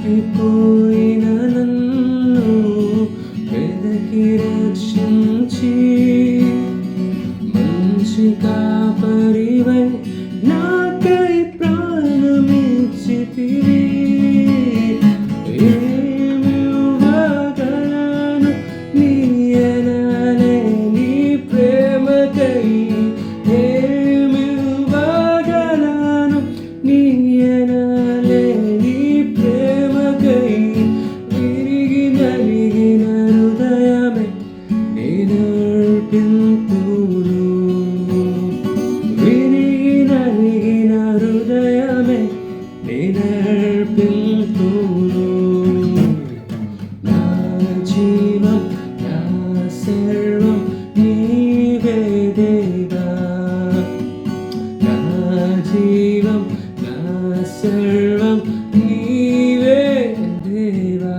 తప్పిపోయిన నన్ను వెదకి రక్షించి మంచి కాపరివై నాకై ప్రాణమిచ్చితివి. ఏమివ్వగలను నీ ఎనలేని ప్రేమకై, ఏమివ్వగలను నీ ఎనలేని ప్రేమకై. విరిగి నలిగిన హృదయమే నేనర్పింతును, విరిగి నలిగిన హృదయమే నేనర్పింతును. నా జీవం నా సర్వం నీవే దేవా, నా జీవం నా సర్వం నీవే దేవా.